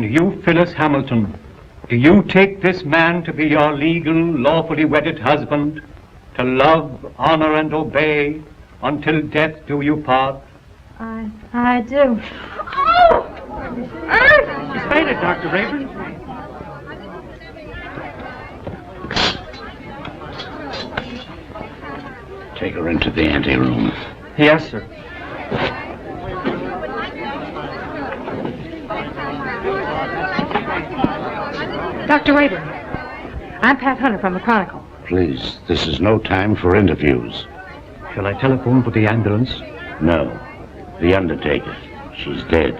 And you, Phyllis Hamilton, do you take this man to be your legal, lawfully wedded husband, to love, honor, and obey, until death do you part? I do. She's fainted, Dr. Rayburn. Take her into the anteroom. Yes, sir. Dr. Rayburn, I'm Pat Hunter from the Chronicle. Please, this is no time for interviews. Shall I telephone for the ambulance? No. The undertaker. She's dead.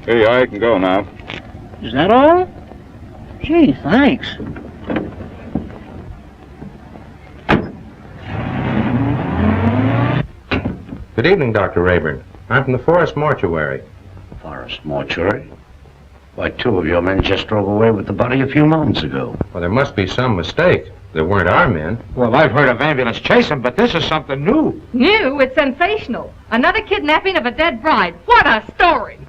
Hey, I can go now. Is that all? Gee, thanks. Good evening, Dr. Rayburn. I'm from the Forest Mortuary. Forest mortuary? Why, two of your men just drove away with the body a few moments ago. Well, there must be some mistake. They weren't our men. Well, I've heard of ambulance chasing, but this is something new. New? It's sensational. Another kidnapping of a dead bride. What a story!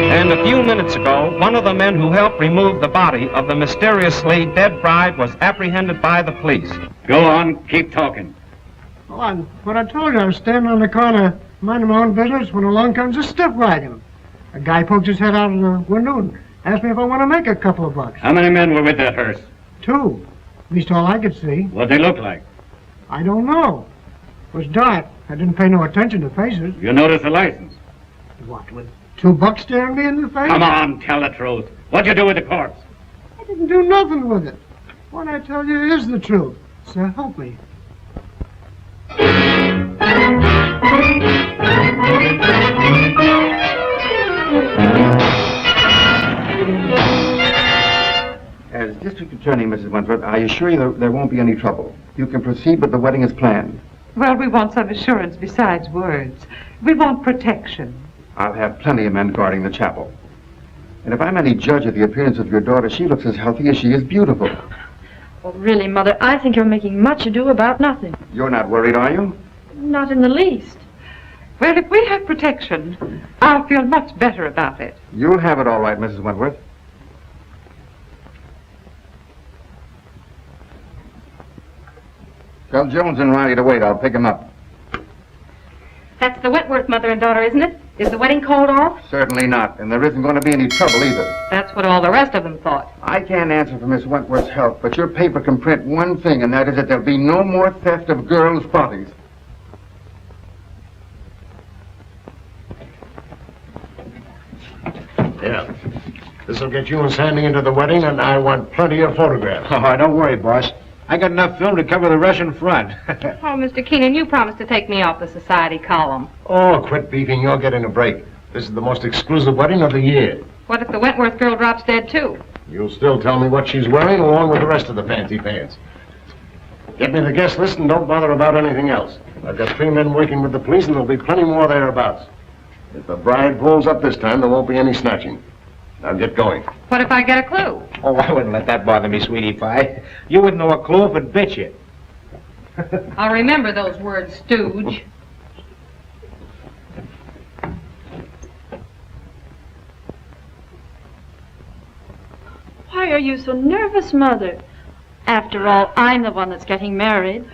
And a few minutes ago, one of the men who helped remove the body of the mysteriously dead bride was apprehended by the police. Go on, keep talking. Well, what I told you, I was standing on the corner, minding my own business, when along comes a stiff wagon. A guy poked his head out of the window and asked me if I want to make a couple of bucks. How many men were with that hearse? 2. At least all I could see. What'd they look like? I don't know. It was dark. I didn't pay no attention to faces. You notice the license? What, with 2 bucks staring me in the face? Come on, tell the truth. What'd you do with the corpse? I didn't do nothing with it. What I tell you is the truth. So help me. As District Attorney, Mrs. Wentworth, I assure you there won't be any trouble. You can proceed with the wedding as planned. Well, we want some assurance besides words. We want protection. I'll have plenty of men guarding the chapel. And if I'm any judge of the appearance of your daughter, she looks as healthy as she is beautiful. Well, really, Mother, I think you're making much ado about nothing. You're not worried, are you? Not in the least. Well, if we have protection, I'll feel much better about it. You'll have it all right, Mrs. Wentworth. Tell Jones and Riley to wait. I'll pick him up. That's the Wentworth mother and daughter, isn't it? Is the wedding called off? Certainly not. And there isn't going to be any trouble either. That's what all the rest of them thought. I can't answer for Miss Wentworth's health, but your paper can print one thing, and that is that there'll be no more theft of girls' bodies. Yeah. This'll get you and Sandy into the wedding, and I want plenty of photographs. Oh, don't worry, boss. I got enough film to cover the Russian front. Oh, Mr. Keenan, you promised to take me off the society column. Oh, quit beefing. You're getting a break. This is the most exclusive wedding of the year. What if the Wentworth girl drops dead, too? You'll still tell me what she's wearing, along with the rest of the fancy pants. Get me the guest list and don't bother about anything else. I've got 3 men working with the police, and there'll be plenty more thereabouts. If the bride pulls up this time, there won't be any snatching. Now get going. What if I get a clue? Oh, I wouldn't let that bother me, sweetie pie. You wouldn't know a clue if it bit you. I'll remember those words, stooge. Why are you so nervous, Mother? After all, I'm the one that's getting married.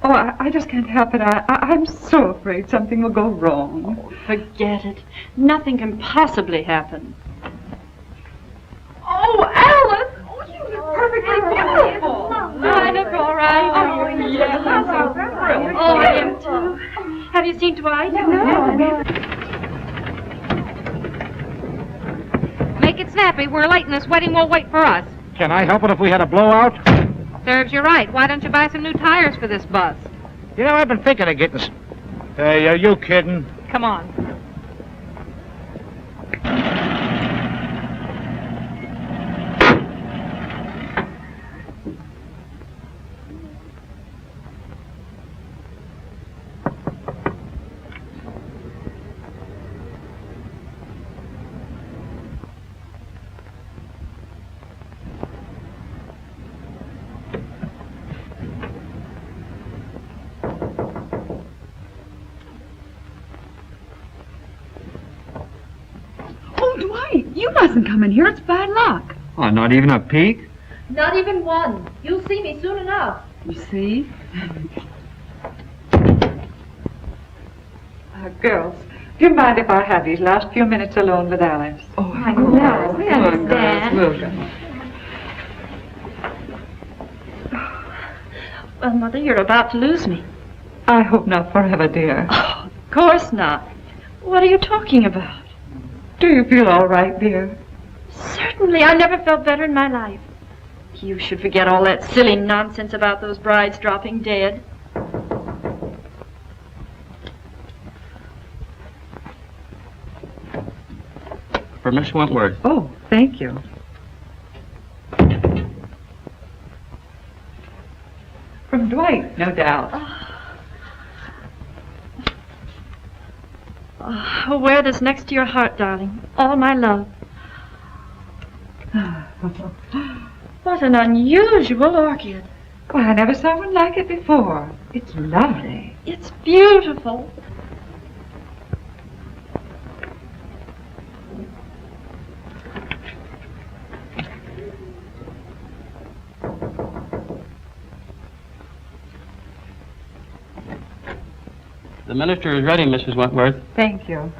Oh, I just can't help it. I'm so afraid something will go wrong. Oh, forget it. Nothing can possibly happen. Oh, Oh, Alice! Oh, you look perfectly beautiful. I look all right. Oh, yes, I'm so thrilled. Oh, I am too. Have you seen Dwight? No. Make it snappy. We're late and this wedding won't wait for us. Can I help it if we had a blowout? Serves you right. Why don't you buy some new tires for this bus? You know, I've been thinking of getting... Hey, are you kidding? Come on. Oh, Dwight, you mustn't come in here. It's bad luck. Oh, not even a peek? Not even one. You'll see me soon enough. You see? Girls, do you mind if I have these last few minutes alone with Alice? Oh, I know. We understand. Well, Mother, you're about to lose me. I hope not forever, dear. Oh, of course not. What are you talking about? Do you feel all right, dear? Certainly. I never felt better in my life. You should forget all that silly nonsense about those brides dropping dead. For Miss Wentworth. Oh, thank you. From Dwight, no doubt. Oh, wear this next to your heart, darling. All my love. What an unusual orchid. Well, I never saw one like it before. It's lovely. It's beautiful. The minister is ready, Mrs. Wentworth. Thank you.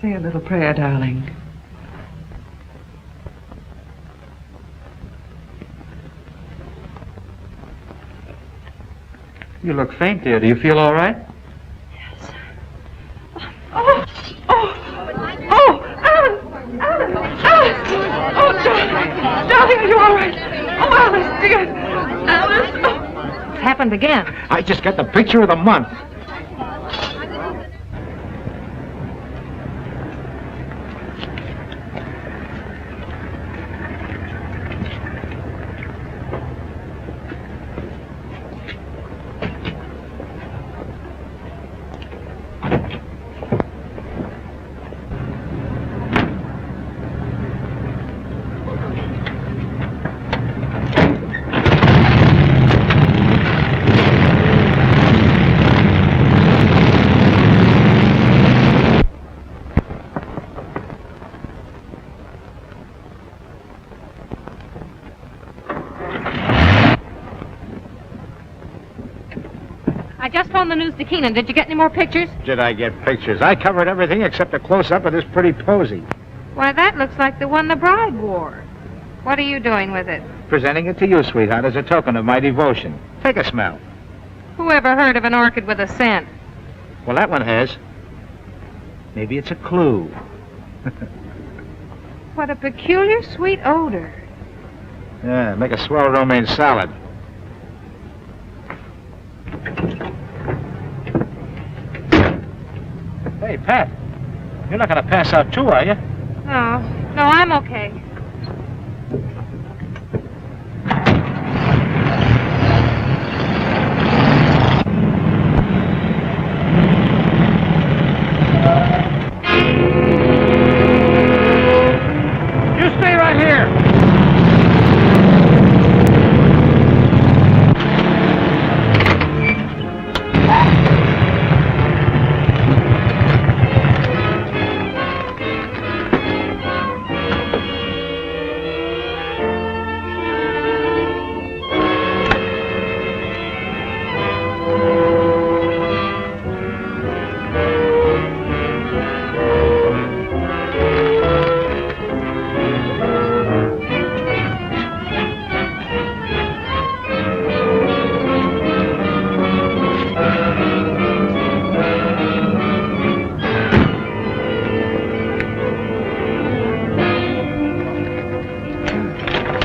Say a little prayer, darling. You look faint, dear. Do you feel all right? Yes. Oh, Alice! Alice! Oh, darling, are you all right? Oh, Alice, dear! Alice! Oh. It's happened again. I just got the picture of the month. I just phoned the news to Keenan. Did you get any more pictures? Did I get pictures? I covered everything except a close-up of this pretty posy. Why, that looks like the one the bride wore. What are you doing with it? Presenting it to you, sweetheart, as a token of my devotion. Take a smell. Who ever heard of an orchid with a scent? Well, that one has. Maybe it's a clue. What a peculiar sweet odor. Yeah, make a swell romaine salad. Hey, Pat, you're not going to pass out too, are you? No, I'm okay. You stay right here.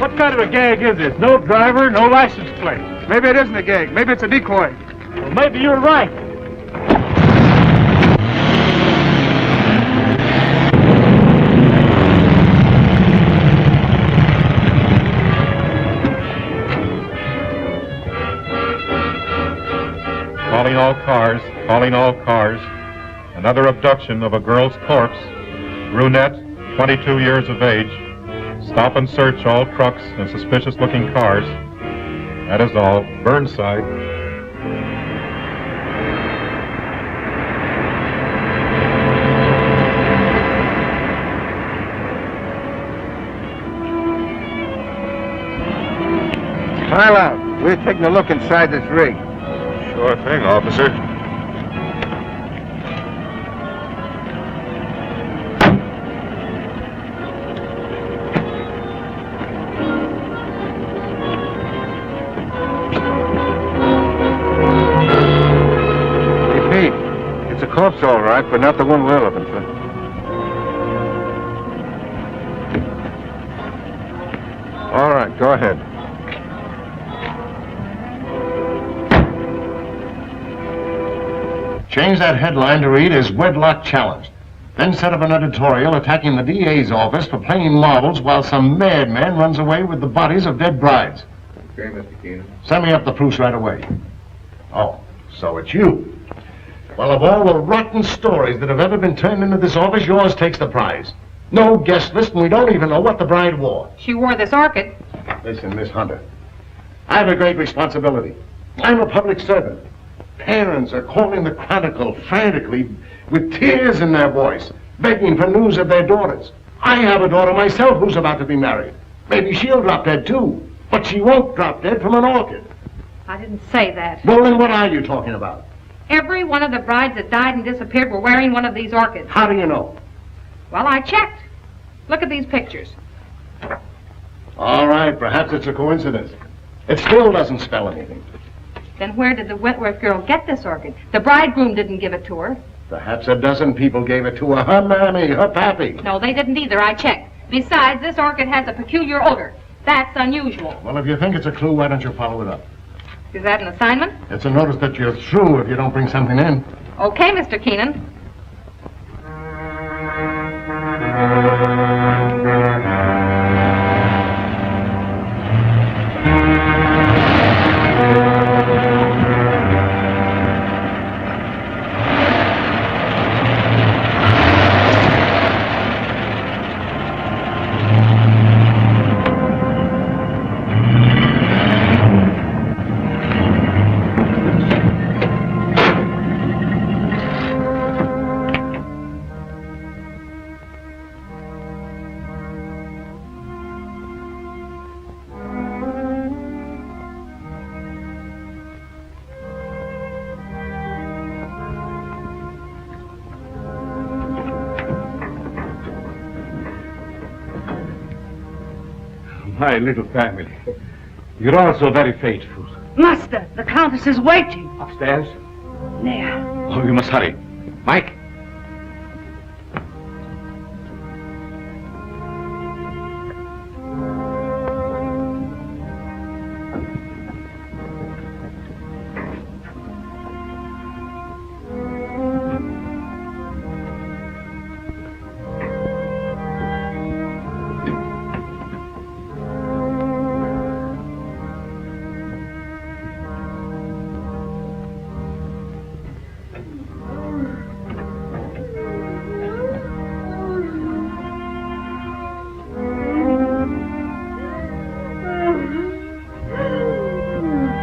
What kind of a gag is this? No driver, no license plate. Maybe it isn't a gag. Maybe it's a decoy. Well, maybe you're right. Calling all cars, calling all cars. Another abduction of a girl's corpse. Brunette, 22 years of age. Stop and search all trucks and suspicious-looking cars. That is all. Burnside. Pile out. We're taking a look inside this rig. Sure thing, officer. Corpse, all right, but not the one we're looking for. All right, go ahead. Change that headline to read as Wedlock Challenged. Then set up an editorial attacking the DA's office for playing marbles while some madman runs away with the bodies of dead brides. Okay, Mr. Keenan. Send me up the proofs right away. Oh, so it's you. Well, of all the rotten stories that have ever been turned into this office, yours takes the prize. No guest list, and we don't even know what the bride wore. She wore this orchid. Listen, Miss Hunter, I have a great responsibility. I'm a public servant. Parents are calling the Chronicle frantically with tears in their voice, begging for news of their daughters. I have a daughter myself who's about to be married. Maybe she'll drop dead, too. But she won't drop dead from an orchid. I didn't say that. Well, then what are you talking about? Every one of the brides that died and disappeared were wearing one of these orchids. How do you know? Well, I checked. Look at these pictures. All right, perhaps it's a coincidence. It still doesn't spell anything. Then where did the Wentworth girl get this orchid? The bridegroom didn't give it to her. Perhaps a dozen people gave it to her. Her mammy, her pappy. No, they didn't either. I checked. Besides, this orchid has a peculiar odor. That's unusual. Well, if you think it's a clue, why don't you follow it up? Is that an assignment? It's a notice that you're through if you don't bring something in. Okay, Mr. Keenan. My little family. You're all so very faithful. Master, the Countess is waiting. Upstairs? There. Oh, you must hurry. Mike?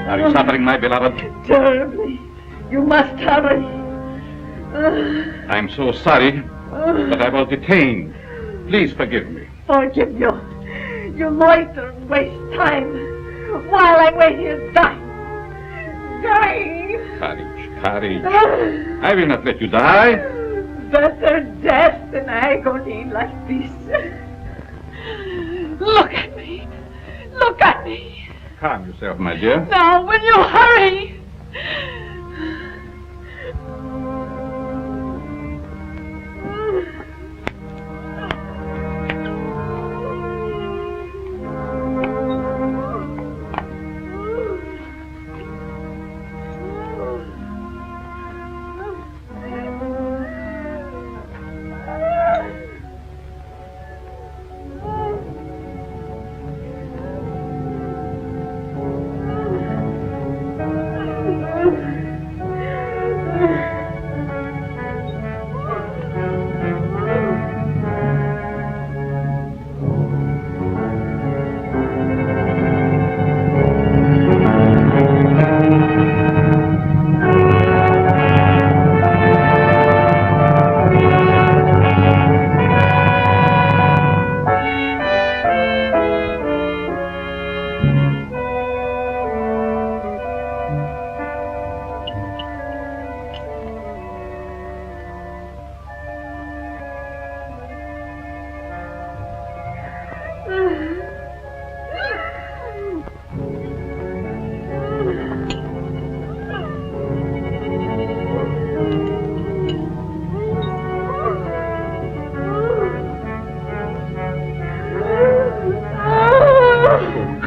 Are you suffering, my beloved? Terribly. You must hurry. I'm so sorry, but I was detained. Please forgive me. Forgive you. You loiter and waste time while I wait here dying. Dying. Courage, courage. I will not let you die. Better death than agony like this. Look at me. Look at me. Calm yourself, my dear. Now, will you hurry?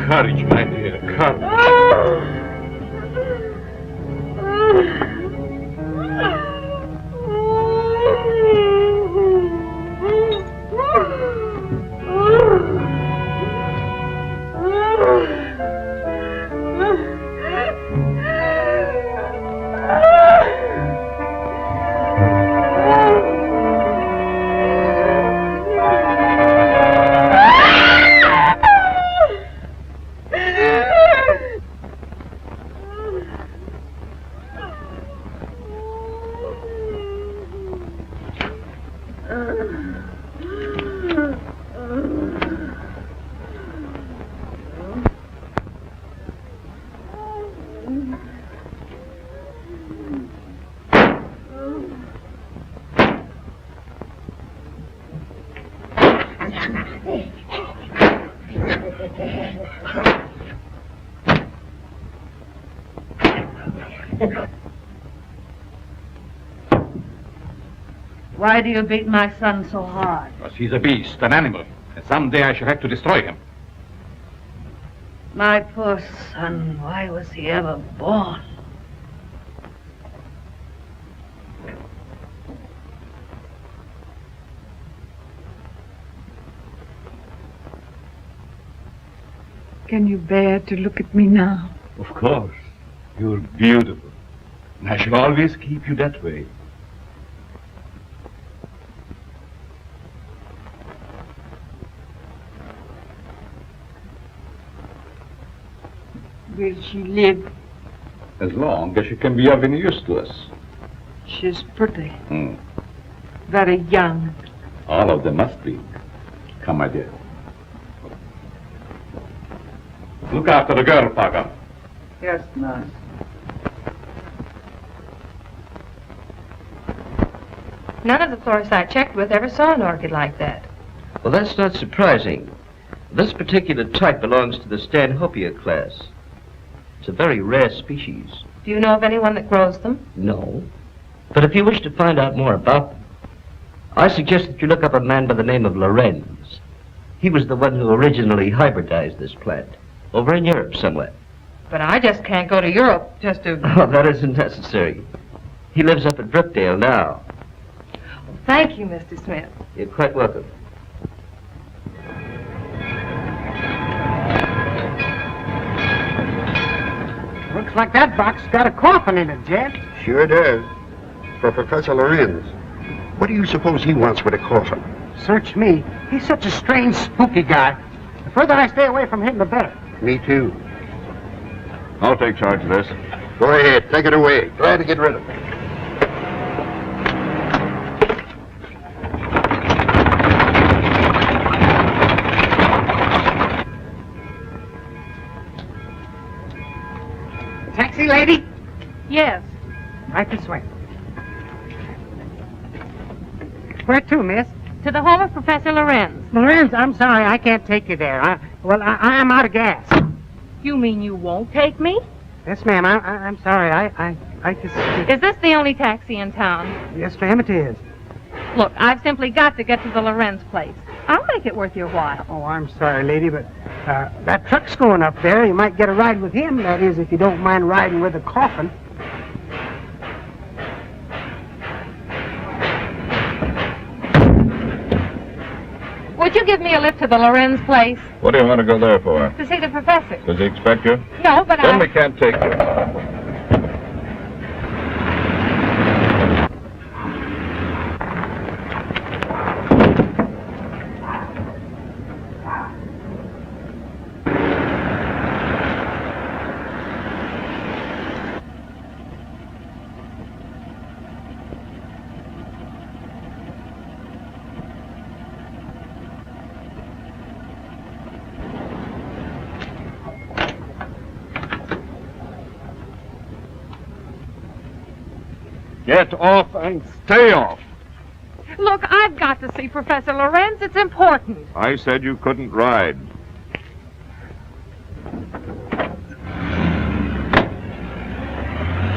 Courage, my dear, courage. Why do you beat my son so hard? Because he's a beast, an animal, and someday I shall have to destroy him. My poor son, why was he ever born? Can you bear to look at me now? Of course. You're beautiful. And I shall always keep you that way. Will she live? As long as she can be of any use to us. She's pretty. Very young. All of them must be. Come, my dear. Look after the girl, Paga. Yes, nurse. None of the florists I checked with ever saw an orchid like that. Well, that's not surprising. This particular type belongs to the Stanhopea class. It's a very rare species. Do you know of anyone that grows them? No. But if you wish to find out more about them, I suggest that you look up a man by the name of Lorenz. He was the one who originally hybridized this plant, over in Europe somewhere. But I just can't go to Europe just to... Oh, that isn't necessary. He lives up at Brookdale now. Thank you, Mr. Smith. You're quite welcome. Looks like that box got a coffin in it, Jed. Sure does. For Professor Lorenz. What do you suppose he wants with a coffin? Search me. He's such a strange, spooky guy. The further I stay away from him, the better. Me too. I'll take charge of this. Go ahead, take it away. Glad to get rid of it. Taxi lady? Yes. Right this way. Where to, miss? To the home of Professor Lorenz. Lorenz, I'm sorry, I can't take you there. I am out of gas. You mean you won't take me? Yes, ma'am, I'm sorry. I just... Is this the only taxi in town? Yes, ma'am, it is. Look, I've simply got to get to the Lorenz place. I'll make it worth your while. Oh, I'm sorry, lady, but that truck's going up there. You might get a ride with him, that is, if you don't mind riding with a coffin. Would you give me a lift to the Lorenz place? What do you want to go there for? To see the professor. Does he expect you? No, but Then we can't take you. Get off and stay off. Look, I've got to see Professor Lorenz. It's important. I said you couldn't ride.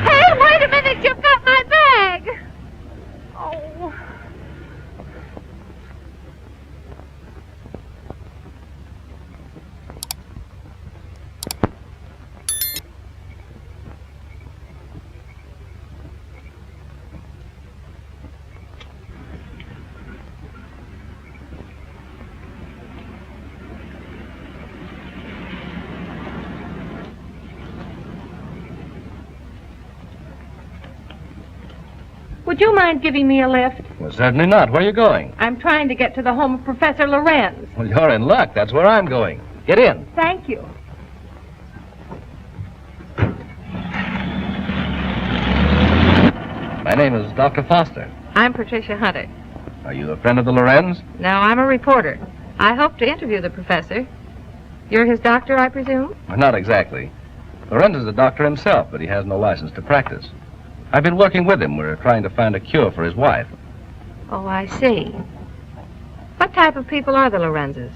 Hey, wait a minute. You've got my bag. Oh. Would you mind giving me a lift? Well, certainly not. Where are you going? I'm trying to get to the home of Professor Lorenz. Well, you're in luck. That's where I'm going. Get in. Thank you. My name is Dr. Foster. I'm Patricia Hunter. Are you a friend of the Lorenz? No, I'm a reporter. I hope to interview the professor. You're his doctor, I presume? Well, not exactly. Lorenz is a doctor himself, but he has no license to practice. I've been working with him. We're trying to find a cure for his wife. Oh, I see. What type of people are the Lorenzes?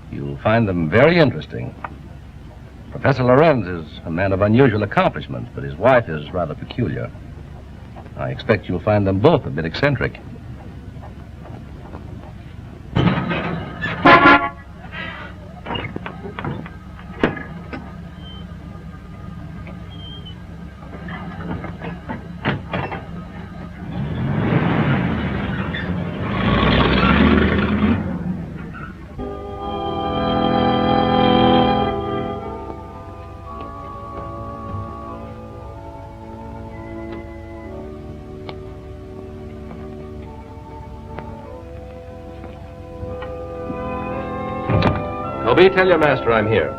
You'll find them very interesting. Professor Lorenz is a man of unusual accomplishments, but his wife is rather peculiar. I expect you'll find them both a bit eccentric. Toby, tell your master I'm here.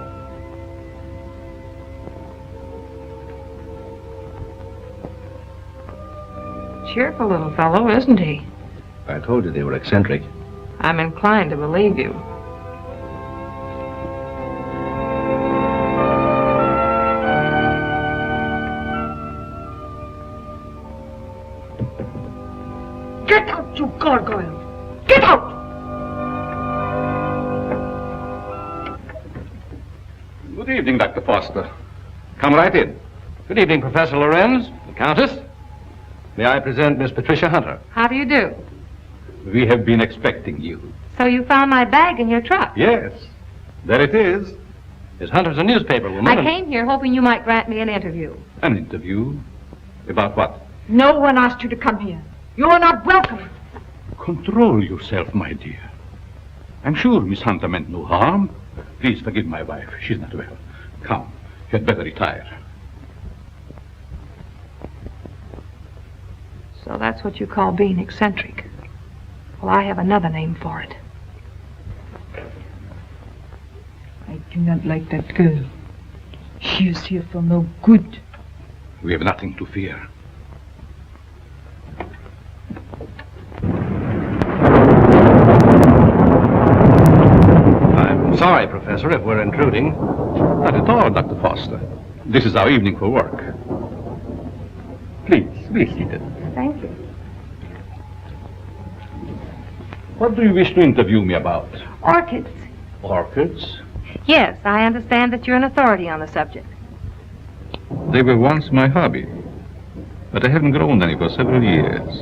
Cheerful little fellow, isn't he? I told you they were eccentric. I'm inclined to believe you. Get out, you gargoyle! Get out! Good evening, Dr. Foster. Come right in. Good evening, Professor Lorenz, the Countess. May I present Miss Patricia Hunter? How do you do? We have been expecting you. So you found my bag in your truck? Yes. There it is. Miss Hunter's a newspaper woman. I came here hoping you might grant me an interview. An interview? About what? No one asked you to come here. You are not welcome. Control yourself, my dear. I'm sure Miss Hunter meant no harm. Please forgive my wife. She's not well. Come, you had better retire. So that's what you call being eccentric. Well, I have another name for it. I do not like that girl. She is here for no good. We have nothing to fear. I'm sorry, Professor, if we're intruding. Not at all, Dr. Foster. This is our evening for work. Please, be seated. Thank you. What do you wish to interview me about? Orchids. Orchids? Yes, I understand that you're an authority on the subject. They were once my hobby, but I haven't grown any for several years.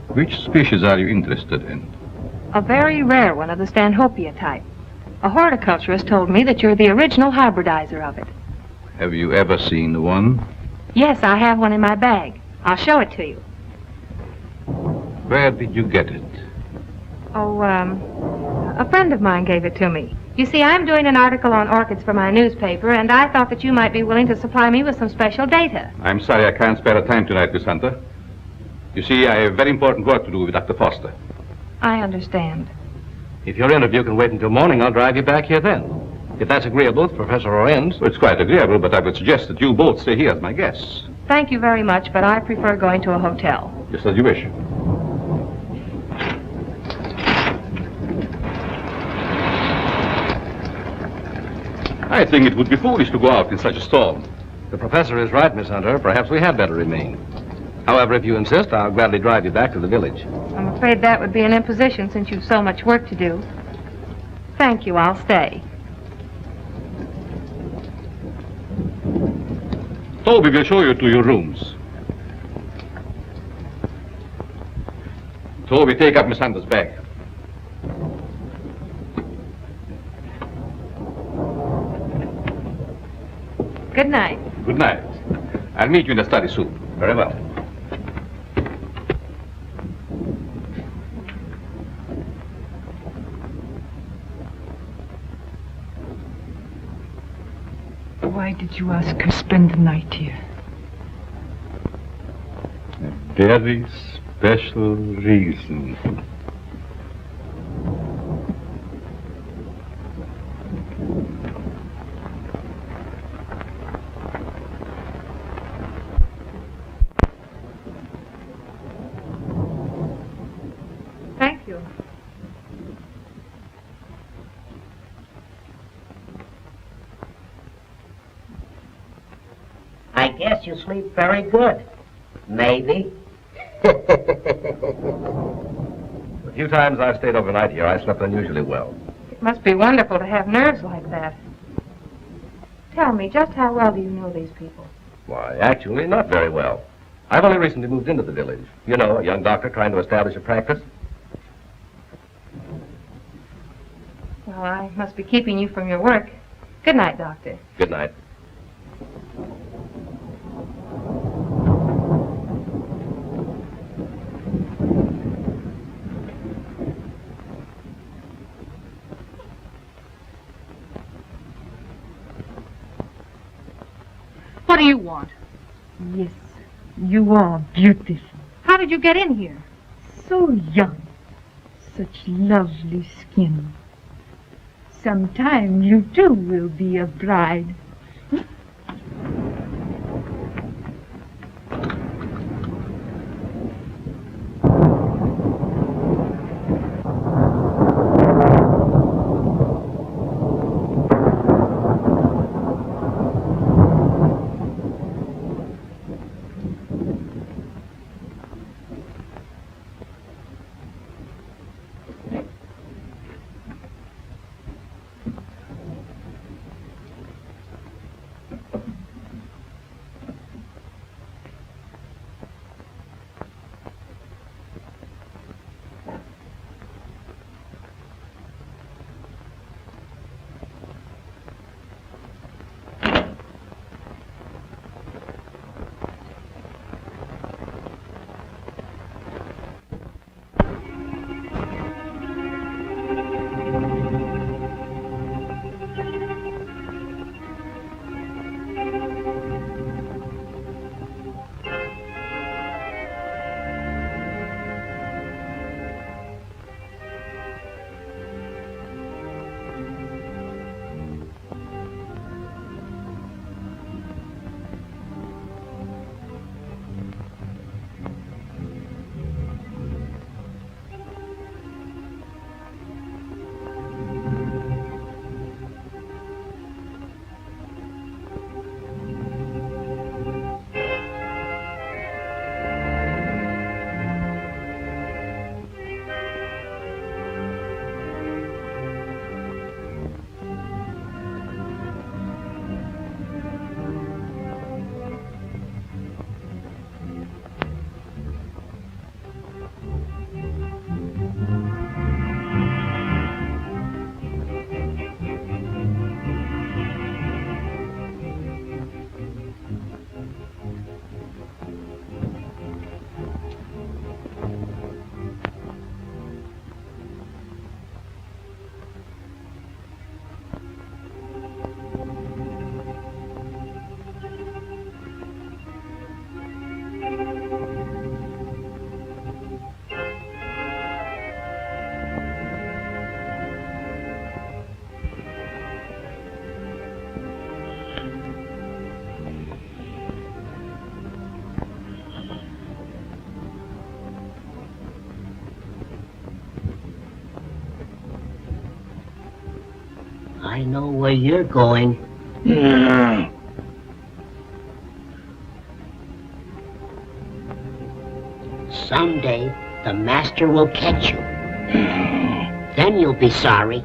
Which species are you interested in? A very rare one of the Stanhopea type. A horticulturist told me that you're the original hybridizer of it. Have you ever seen one? Yes, I have one in my bag. I'll show it to you. Where did you get it? Oh, a friend of mine gave it to me. You see, I'm doing an article on orchids for my newspaper, and I thought that you might be willing to supply me with some special data. I'm sorry I can't spare a time tonight, Miss Hunter. You see, I have very important work to do with Dr. Foster. I understand. If your interview can wait until morning, I'll drive you back here then. If that's agreeable with Professor Lorenz. Well, it's quite agreeable, but I would suggest that you both stay here as my guests. Thank you very much, but I prefer going to a hotel. Just as you wish. I think it would be foolish to go out in such a storm. The professor is right, Miss Hunter. Perhaps we had better remain. However, if you insist, I'll gladly drive you back to the village. I'm afraid that would be an imposition since you've so much work to do. Thank you, I'll stay. Toby will show you to your rooms. Toby, take up Miss Hunter's bag. Good night. Good night. I'll meet you in the study soon. Very well. Why did you ask her to spend the night here? very special reason. Thank you. I guess you sleep very good. Maybe. The few times I've stayed overnight here, I slept unusually well. It must be wonderful to have nerves like that. Tell me, just how well do you know these people? Why, actually, not very well. I've only recently moved into the village. You know, a young doctor trying to establish a practice. Well, I must be keeping you from your work. Good night, Doctor. Good night. What do you want? Yes, you are beautiful. How did you get in here? So young. Such lovely skin. Sometime you too will be a bride. I know where you're going. Someday, the master will catch you. Then you'll be sorry.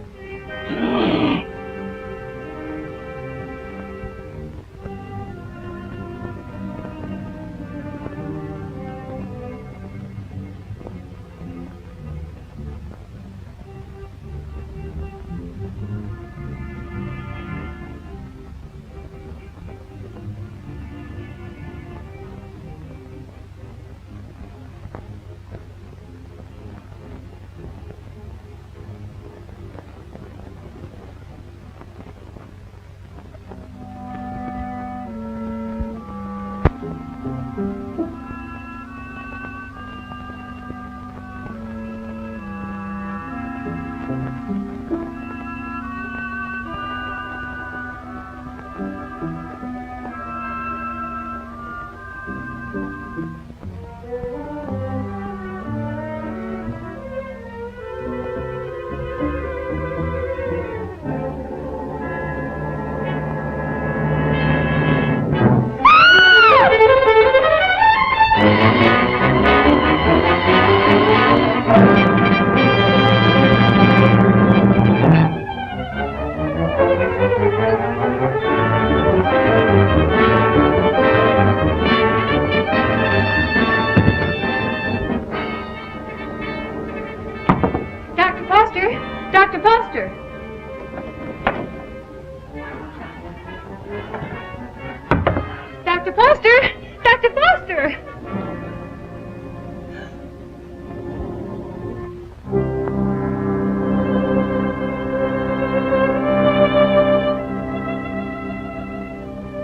Foster! Dr. Foster!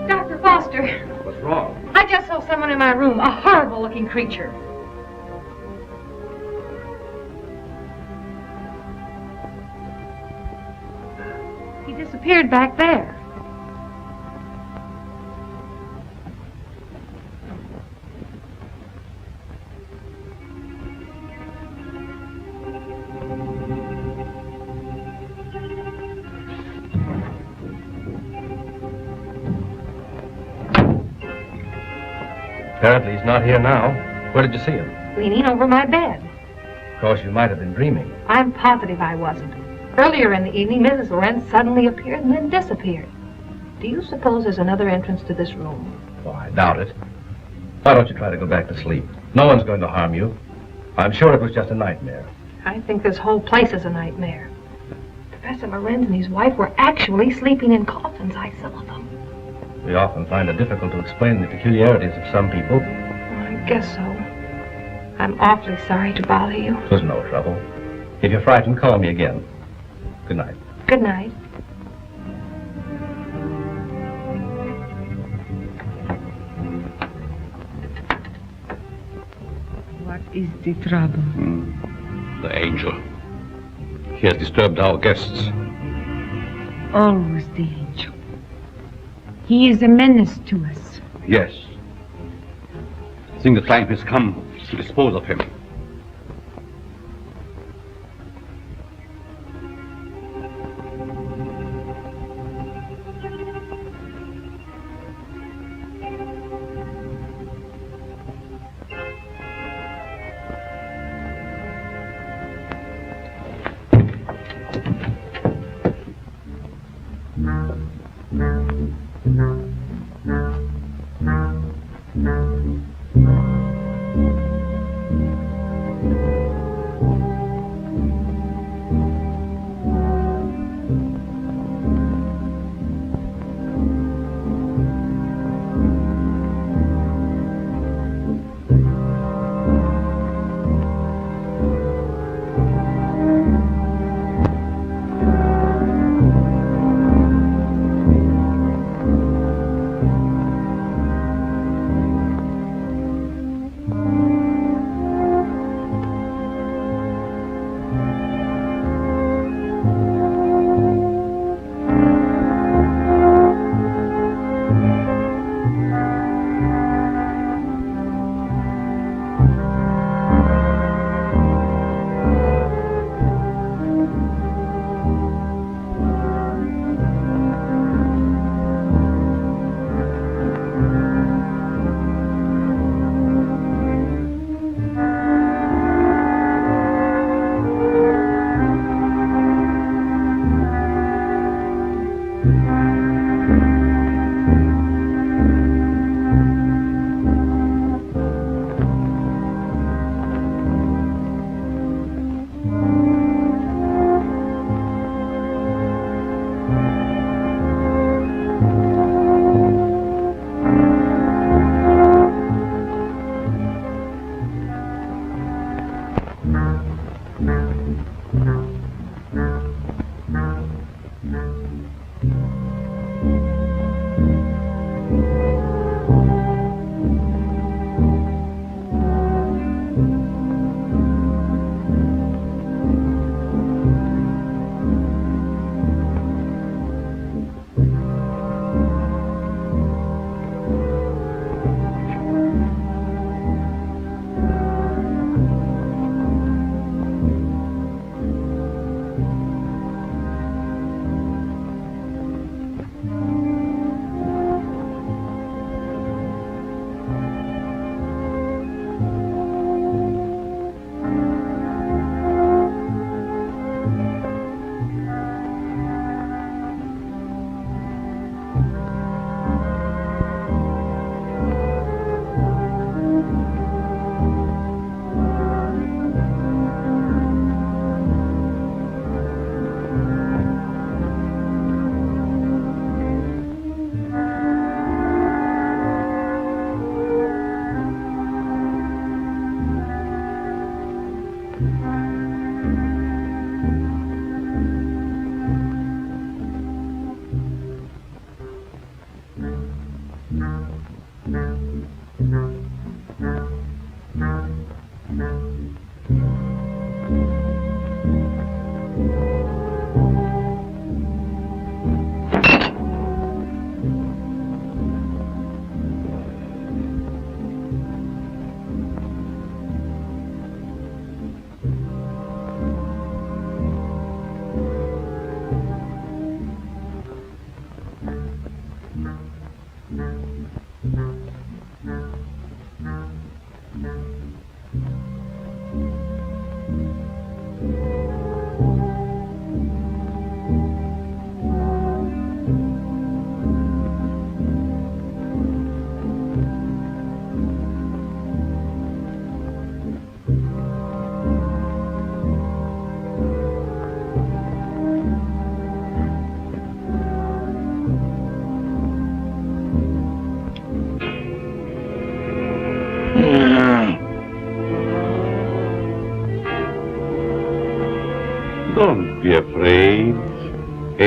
Dr. Foster! What's wrong? I just saw someone in my room, a horrible-looking creature. He disappeared back there. Apparently he's not here now. Where did you see him? Leaning over my bed. Of course, you might have been dreaming. I'm positive I wasn't. Earlier in the evening, Mrs. Lorenz suddenly appeared and then disappeared. Do you suppose there's another entrance to this room? Oh, I doubt it. Why don't you try to go back to sleep? No one's going to harm you. I'm sure it was just a nightmare. I think this whole place is a nightmare. Professor Lorenz and his wife were actually sleeping in coffins, I saw them. We often find it difficult to explain the peculiarities of some people. I guess so. I'm awfully sorry to bother you. It was no trouble. If you're frightened, call me again. Good night. Good night. What is the trouble? The angel. He has disturbed our guests. Always the angel. He is a menace to us. Yes. I think the time has come to dispose of him.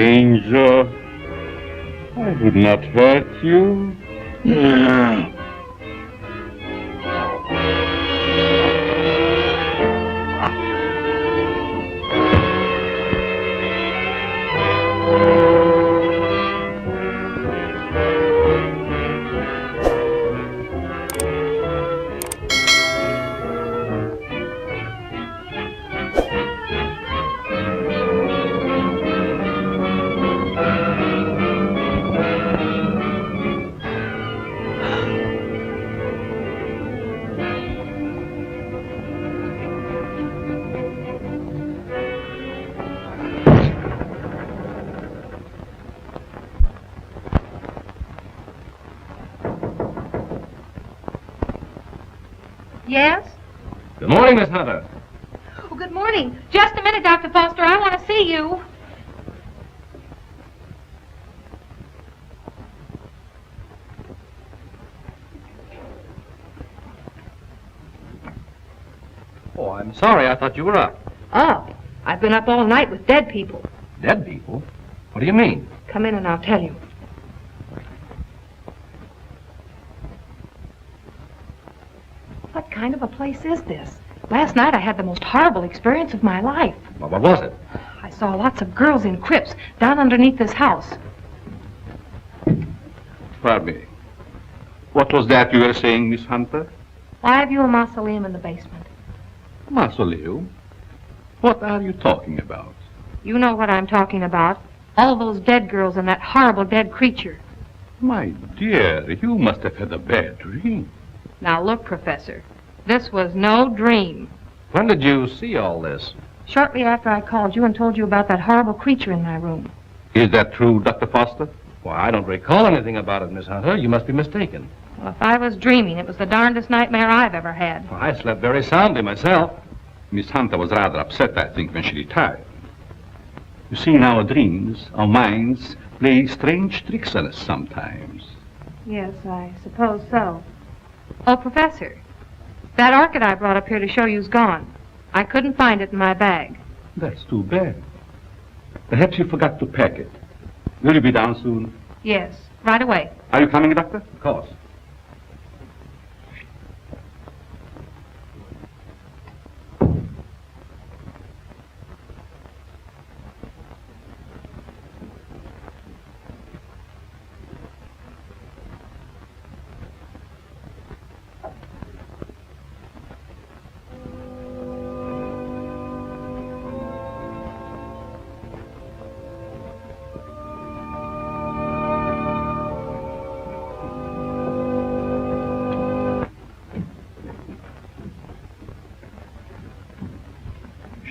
Stranger, I would not hurt you. Yes? Good morning, Miss Hunter. Oh, good morning. Just a minute, Dr. Foster. I want to see you. Oh, I'm sorry. I thought you were up. Oh, I've been up all night with dead people. Dead people? What do you mean? Come in and I'll tell you. What kind of a place is this? Last night I had the most horrible experience of my life. Well, what was it? I saw lots of girls in crypts down underneath this house. Pardon me. What was that you were saying, Miss Hunter? Why have you a mausoleum in the basement? Mausoleum? What are you talking about? You know what I'm talking about. All those dead girls and that horrible dead creature. My dear, you must have had a bad dream. Now look, Professor, this was no dream. When did you see all this? Shortly after I called you and told you about that horrible creature in my room. Is that true, Dr. Foster? Why, I don't recall anything about it, Miss Hunter. You must be mistaken. Well, if I was dreaming, it was the darndest nightmare I've ever had. Well, I slept very soundly myself. Miss Hunter was rather upset, I think, when she retired. You see, in our dreams, our minds play strange tricks on us sometimes. Yes, I suppose so. Oh, Professor, that orchid I brought up here to show you's gone. I couldn't find it in my bag. That's too bad. Perhaps you forgot to pack it. Will you be down soon? Yes, right away. Are you coming, Doctor? Of course.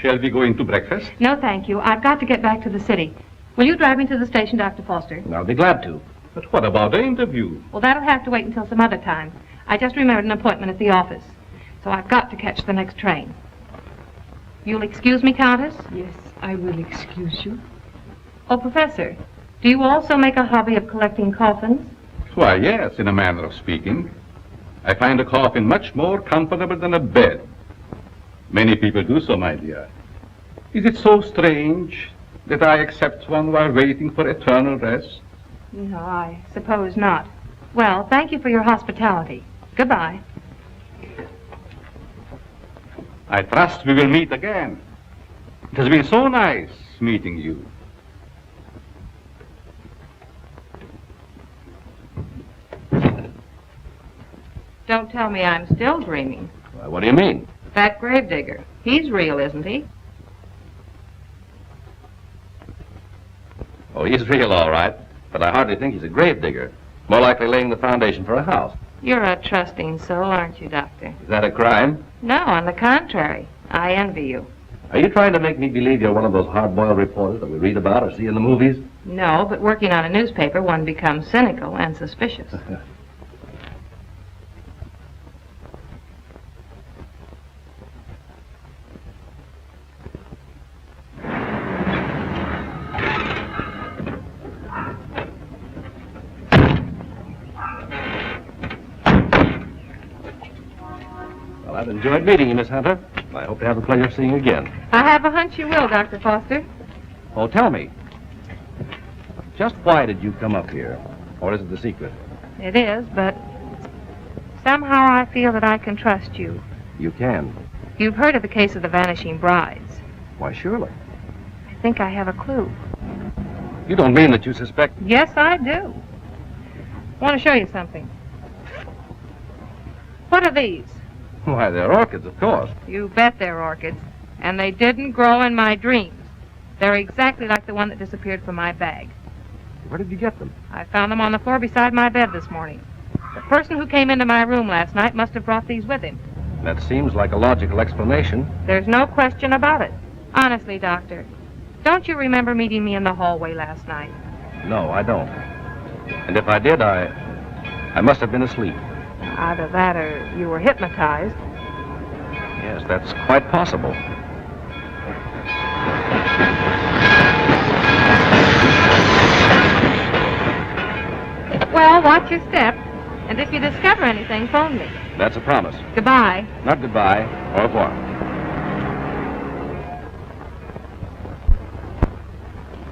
Shall we go into breakfast? No, thank you. I've got to get back to the city. Will you drive me to the station, Dr. Foster? I'll be glad to. But what about the interview? Well, that'll have to wait until some other time. I just remembered an appointment at the office. So I've got to catch the next train. You'll excuse me, Countess? Yes, I will excuse you. Oh, Professor, do you also make a hobby of collecting coffins? Why, yes, in a manner of speaking. I find a coffin much more comfortable than a bed. Many people do so, my dear. Is it so strange that I accept one while waiting for eternal rest? No, I suppose not. Well, thank you for your hospitality. Goodbye. I trust we will meet again. It has been so nice meeting you. Don't tell me I'm still dreaming. Why, what do you mean? That gravedigger. He's real, isn't he? Oh, he's real, all right. But I hardly think he's a gravedigger. More likely laying the foundation for a house. You're a trusting soul, aren't you, Doctor? Is that a crime? No, on the contrary. I envy you. Are you trying to make me believe you're one of those hard-boiled reporters that we read about or see in the movies? No, but working on a newspaper, one becomes cynical and suspicious. Well, I've enjoyed meeting you, Miss Hunter. I hope to have the pleasure of seeing you again. I have a hunch you will, Dr. Foster. Oh, tell me. Just why did you come up here? Or is it the secret? It is, but somehow I feel that I can trust you. You can. You've heard of the case of the vanishing brides. Why, surely. I think I have a clue. You don't mean that you suspect... Yes, I do. I want to show you something. What are these? Why, they're orchids, of course. You bet they're orchids. And they didn't grow in my dreams. They're exactly like the one that disappeared from my bag. Where did you get them? I found them on the floor beside my bed this morning. The person who came into my room last night must have brought these with him. That seems like a logical explanation. There's no question about it. Honestly, Doctor, don't you remember meeting me in the hallway last night? No, I don't. And if I did, I must have been asleep. Either that or you were hypnotized. Yes, that's quite possible. Well, watch your step. And if you discover anything, phone me. That's a promise. Goodbye. Not goodbye. Au revoir.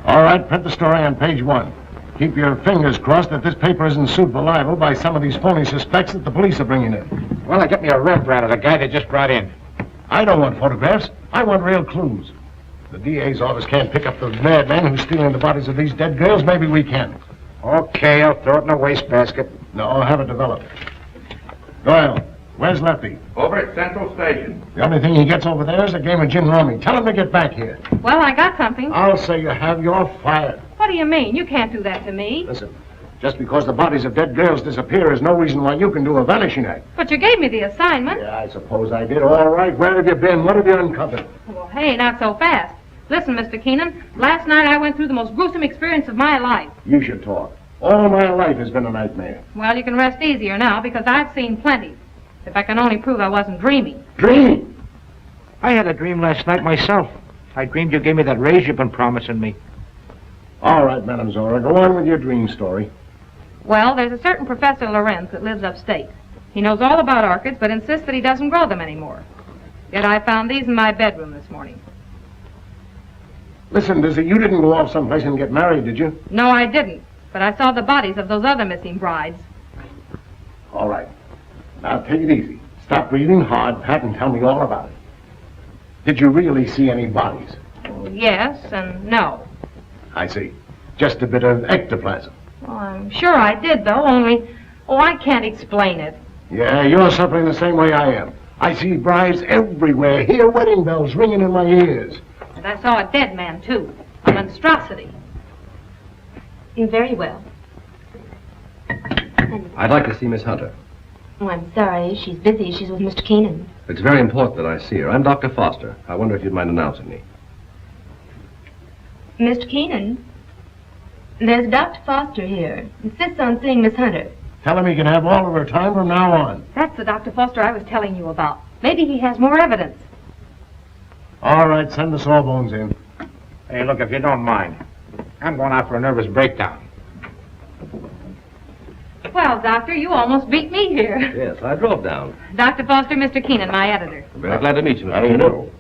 All right, print the story on page 1. Keep your fingers crossed that this paper isn't sued for libel by some of these phony suspects that the police are bringing in. Well, get me a Rembrandt of the guy they just brought in. I don't want photographs. I want real clues. The DA's office can't pick up the madman who's stealing the bodies of these dead girls. Maybe we can. Okay, I'll throw it in a wastebasket. No, I'll have it developed. Doyle, where's Lefty? Over at Central Station. The only thing he gets over there is a game of gin rummy. Tell him to get back here. Well, I got something. I'll say you have. You're fired. What do you mean? You can't do that to me. Listen, just because the bodies of dead girls disappear is no reason why you can do a vanishing act. But you gave me the assignment. Yeah, I suppose I did. All right, where have you been? What have you uncovered? Well, hey, not so fast. Listen, Mr. Keenan, last night I went through the most gruesome experience of my life. You should talk. All my life has been a nightmare. Well, you can rest easier now, because I've seen plenty. If I can only prove I wasn't dreaming. Dreaming? I had a dream last night myself. I dreamed you gave me that raise you've been promising me. All right, Madame Zora, go on with your dream story. Well, there's a certain Professor Lorenz that lives upstate. He knows all about orchids, but insists that he doesn't grow them anymore. Yet I found these in my bedroom this morning. Listen, Dizzy, you didn't go off someplace and get married, did you? No, I didn't. But I saw the bodies of those other missing brides. All right. Now, take it easy. Stop breathing hard, Pat, and tell me all about it. Did you really see any bodies? Yes and no. I see. Just a bit of ectoplasm. Well, I'm sure I did, though, only... Oh, I can't explain it. Yeah, you're suffering the same way I am. I see brides everywhere, hear wedding bells ringing in my ears. And I saw a dead man, too. A monstrosity. Very well. I'd like to see Miss Hunter. Oh, I'm sorry. She's busy. She's with Mr. Keenan. It's very important that I see her. I'm Dr. Foster. I wonder if you'd mind announcing me. Mr. Keenan, there's Dr. Foster here. Insists on seeing Miss Hunter. Tell him he can have all of her time from now on. That's the Dr. Foster I was telling you about. Maybe he has more evidence. All right, send the sawbones in. Hey, look, if you don't mind, I'm going out for a nervous breakdown. Well, Doctor, you almost beat me here. Yes, I drove down. Dr. Foster, Mr. Keenan, my editor. I'm very glad to meet you, Mr. How do you Keenan. do?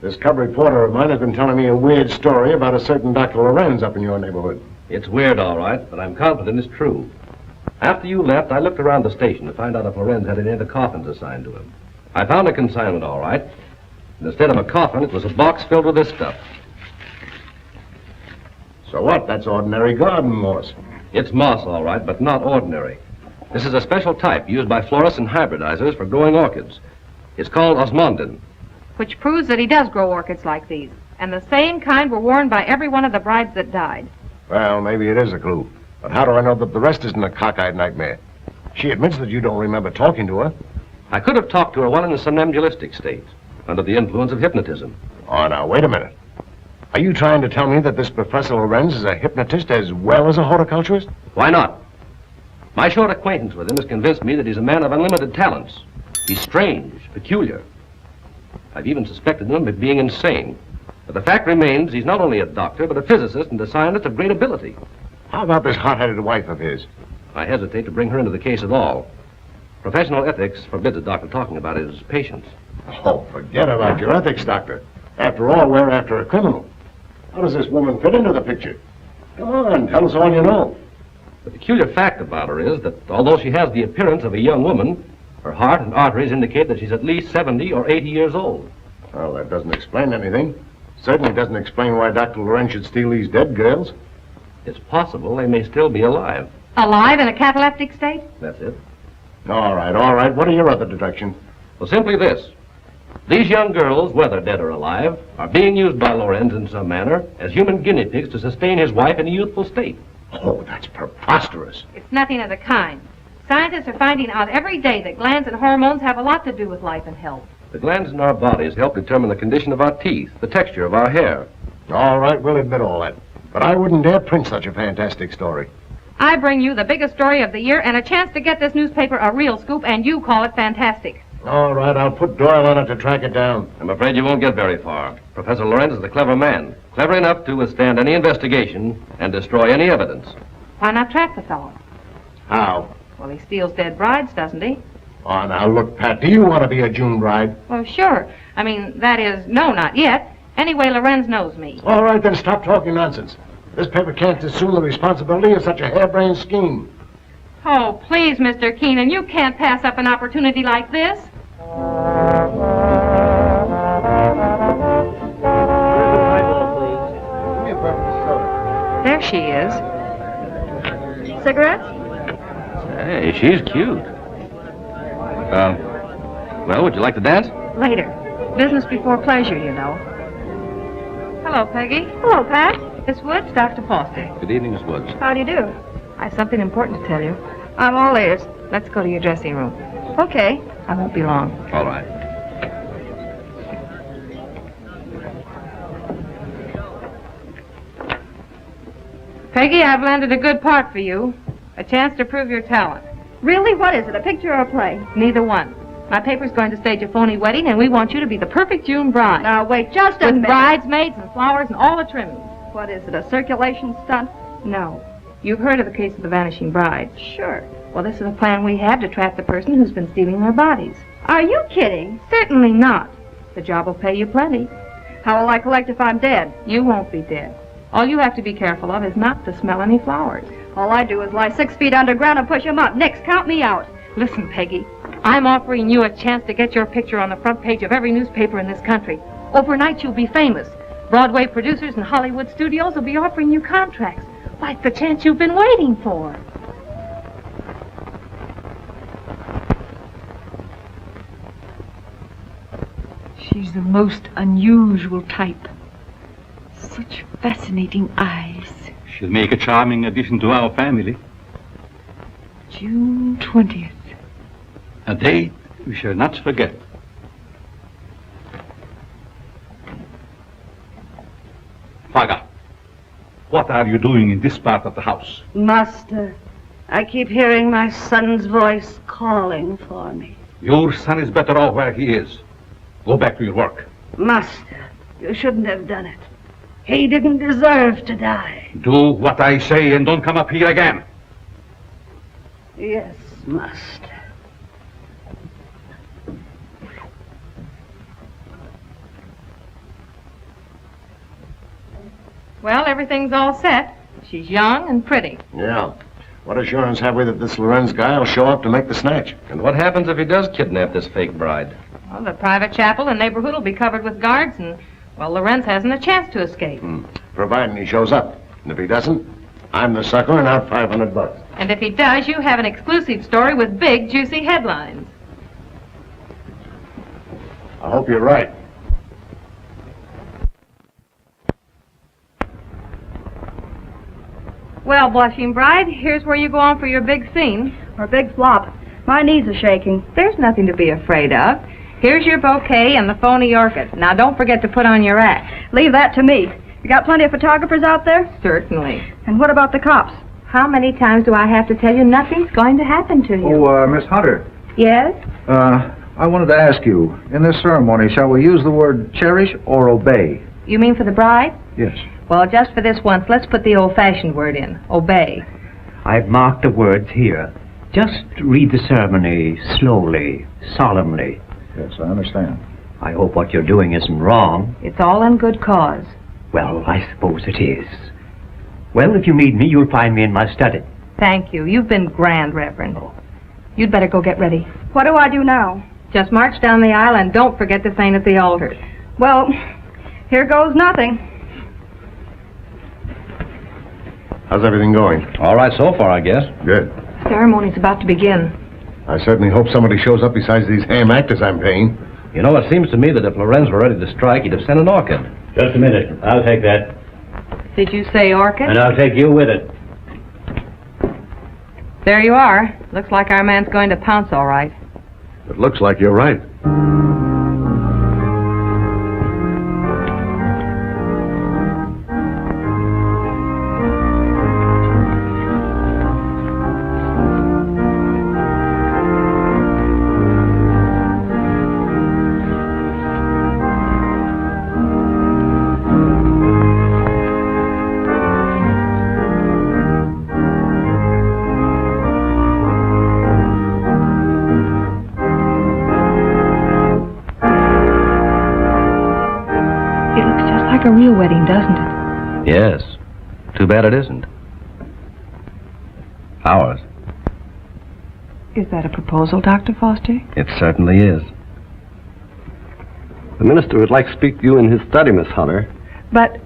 This cub reporter of mine has been telling me a weird story about a certain Dr. Lorenz up in your neighborhood. It's weird, all right, but I'm confident it's true. After you left, I looked around the station to find out if Lorenz had any of the coffins assigned to him. I found a consignment, all right. And instead of a coffin, it was a box filled with this stuff. So what? That's ordinary garden moss. It's moss, all right, but not ordinary. This is a special type used by florists and hybridizers for growing orchids. It's called osmondin. Which proves that he does grow orchids like these. And the same kind were worn by every one of the brides that died. Well, maybe it is a clue. But how do I know that the rest isn't a cockeyed nightmare? She admits that you don't remember talking to her. I could have talked to her while in a somnambulistic state, under the influence of hypnotism. Oh, now, wait a minute. Are you trying to tell me that this Professor Lorenz is a hypnotist as well as a horticulturist? Why not? My short acquaintance with him has convinced me that he's a man of unlimited talents. He's strange, peculiar. I've even suspected him of being insane. But the fact remains he's not only a doctor, but a physicist and a scientist of great ability. How about this hot-headed wife of his? I hesitate to bring her into the case at all. Professional ethics forbids a doctor talking about his patients. Oh, forget about your ethics, Doctor. After all, we're after a criminal. How does this woman fit into the picture? Come on, tell us all you know. The peculiar fact about her is that although she has the appearance of a young woman, her heart and arteries indicate that she's at least 70 or 80 years old. Well, that doesn't explain anything. Certainly doesn't explain why Dr. Lorenz should steal these dead girls. It's possible they may still be alive. Alive in a cataleptic state? That's it. All right. What are your other deductions? Well, simply this. These young girls, whether dead or alive, are being used by Lorenz in some manner as human guinea pigs to sustain his wife in a youthful state. Oh, that's preposterous. It's nothing of the kind. Scientists are finding out every day that glands and hormones have a lot to do with life and health. The glands in our bodies help determine the condition of our teeth, the texture of our hair. All right, we'll admit all that. But I wouldn't dare print such a fantastic story. I bring you the biggest story of the year and a chance to get this newspaper a real scoop, and you call it fantastic. All right, I'll put Doyle on it to track it down. I'm afraid you won't get very far. Professor Lorenz is a clever man, clever enough to withstand any investigation and destroy any evidence. Why not track the fellow? How? Well, he steals dead brides, doesn't he? Oh, now look, Pat, do you want to be a June bride? Well, sure. I mean, that is, no, not yet. Anyway, Lorenz knows me. All right, then stop talking nonsense. This paper can't assume the responsibility of such a harebrained scheme. Oh, please, Mr. Keenan, you can't pass up an opportunity like this. There she is. Cigarettes? Hey, she's cute. Well, would you like to dance? Later. Business before pleasure, you know. Hello, Peggy. Hello, Pat. Miss Woods, Dr. Foster. Good evening, Miss Woods. How do you do? I have something important to tell you. I'm all ears. Let's go to your dressing room. Okay. I won't be long. All right. Peggy, I've landed a good part for you. A chance to prove your talent. Really? What is it, a picture or a play? Neither one. My paper's going to stage a phony wedding, and we want you to be the perfect June bride. Now, wait just a With minute. bridesmaids and flowers and all the trimmings. What is it, a circulation stunt? No. You've heard of the case of the vanishing bride. Sure. Well, this is a plan we have to track the person who's been stealing their bodies. Are you kidding? Certainly not. The job will pay you plenty. How will I collect if I'm dead? You won't be dead. All you have to be careful of is not to smell any flowers. All I do is lie 6 feet underground and push them up. Nix, count me out. Listen, Peggy, I'm offering you a chance to get your picture on the front page of every newspaper in this country. Overnight, you'll be famous. Broadway producers and Hollywood studios will be offering you contracts. Why, it's the chance you've been waiting for. She's the most unusual type. Such fascinating eyes. She'll make a charming addition to our family. June 20th. A date we shall not forget. Faga, what are you doing in this part of the house? Master, I keep hearing my son's voice calling for me. Your son is better off where he is. Go back to your work. Master, you shouldn't have done it. He didn't deserve to die. Do what I say and don't come up here again. Yes, master. Well, everything's all set. She's young and pretty. Yeah. What assurance have we that this Lorenz guy will show up to make the snatch? And what happens if he does kidnap this fake bride? Well, the private chapel and neighborhood will be covered with guards, and, well, Lorenz hasn't a chance to escape. Providing he shows up. And if he doesn't, I'm the sucker and out $500. And if he does, you have an exclusive story with big, juicy headlines. I hope you're right. Well, blushing bride, here's where you go on for your big scene. Or big flop. My knees are shaking. There's nothing to be afraid of. Here's your bouquet and the phony orchid. Now, don't forget to put on your act. Leave that to me. You got plenty of photographers out there? Certainly. And what about the cops? How many times do I have to tell you nothing's going to happen to you? Oh, Miss Hunter. Yes? I wanted to ask you, in this ceremony, shall we use the word cherish or obey? You mean for the bride? Yes. Well, just for this once, let's put the old-fashioned word in. Obey. I've marked the words here. Just read the ceremony slowly, solemnly. Yes, I understand. I hope what you're doing isn't wrong. It's all in good cause. Well, I suppose it is. Well, if you need me, you'll find me in my study. Thank you. You've been grand, Reverend. You'd better go get ready. What do I do now? Just march down the aisle and don't forget to faint at the altar. Well, here goes nothing. How's everything going? All right so far, I guess. Good. Ceremony's about to begin. I certainly hope somebody shows up besides these ham actors I'm paying. You know, it seems to me that if Lorenz were ready to strike, he'd have sent an orchid. Just a minute. I'll take that. Did you say orchid? And I'll take you with it. There you are. Looks like our man's going to pounce all right. It looks like you're right. Like a real wedding, doesn't it? Yes. Too bad it isn't. Ours. Is that a proposal, Dr. Foster? It certainly is. The minister would like to speak to you in his study, Miss Hunter. But,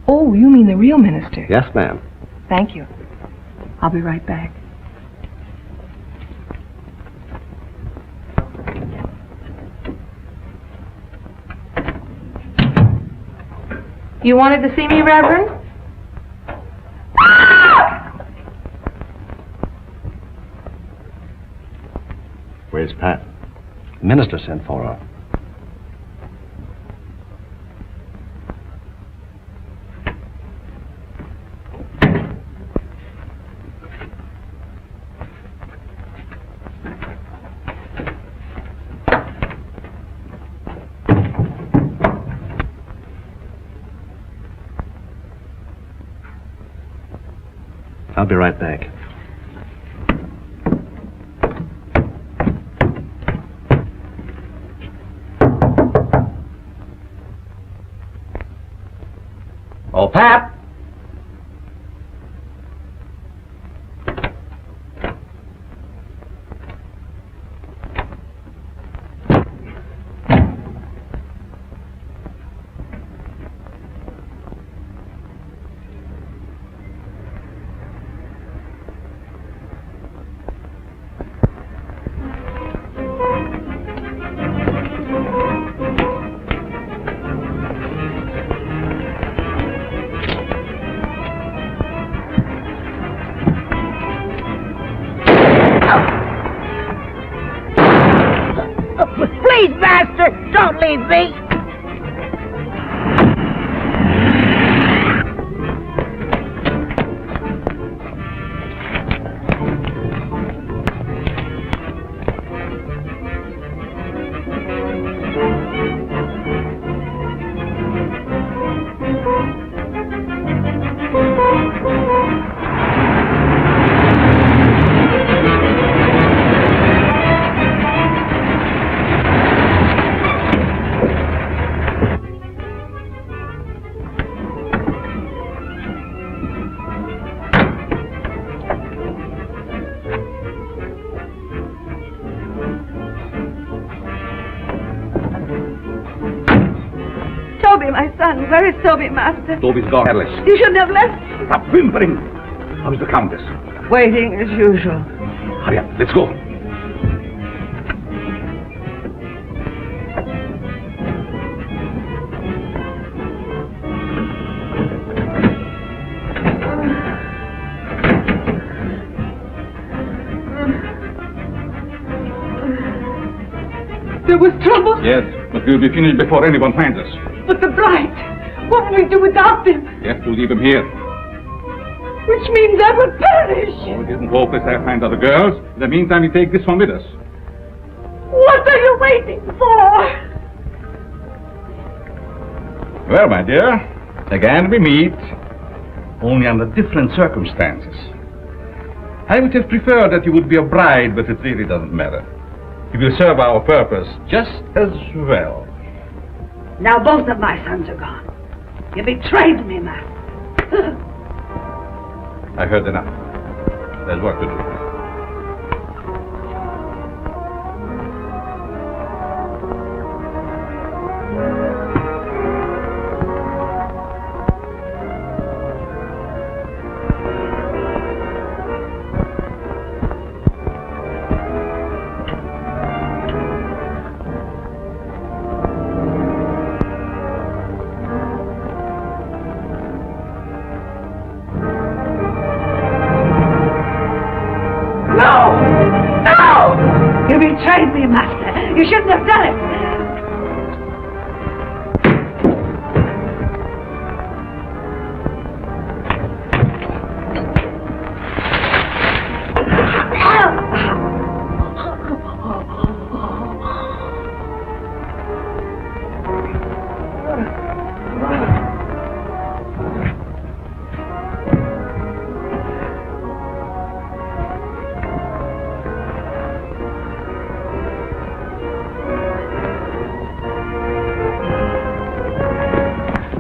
oh, you mean the real minister? Yes, ma'am. Thank you. I'll be right back. You wanted to see me, Reverend? Where's Pat? The minister sent for her. I'll be right back. Oh, Pap! Please, master, don't leave me. Toby, my son. Where is Toby, master? Toby's gone, Alice. You shouldn't have left. Stop whimpering. How's the Countess? Waiting as usual. Hurry up, let's go. There was trouble? Yes, but we'll be finished before anyone finds us. But the bride, what will we do without them? We have to leave him here. Which means I will perish. Oh, it isn't hopeless I find other girls. In the meantime, we take this one with us. What are you waiting for? Well, my dear, again we meet, only under different circumstances. I would have preferred that you would be a bride, but it really doesn't matter. You will serve our purpose just as well. Now both of my sons are gone. You betrayed me, master. I heard enough. There's work to do. You betrayed me, Master. You shouldn't have done it.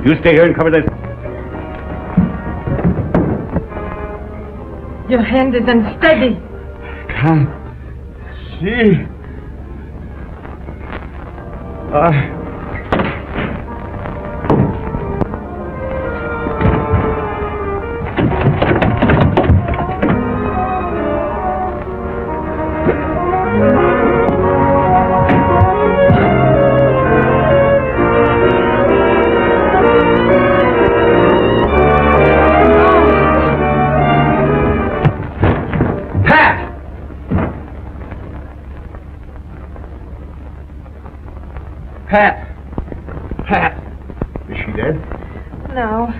You stay here and cover this. Your hand is unsteady. Can't see. Pat! Is she dead? No,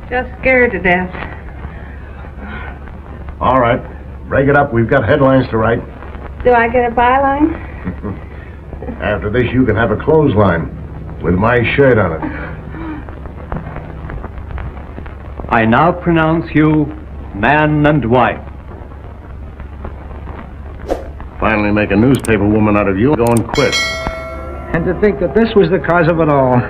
just scared to death. All right. Break it up. We've got headlines to write. Do I get a byline? After this, you can have a clothesline with my shirt on it. I now pronounce you man and wife. Finally make a newspaper woman out of you. Go and quit. And to think that this was the cause of it all.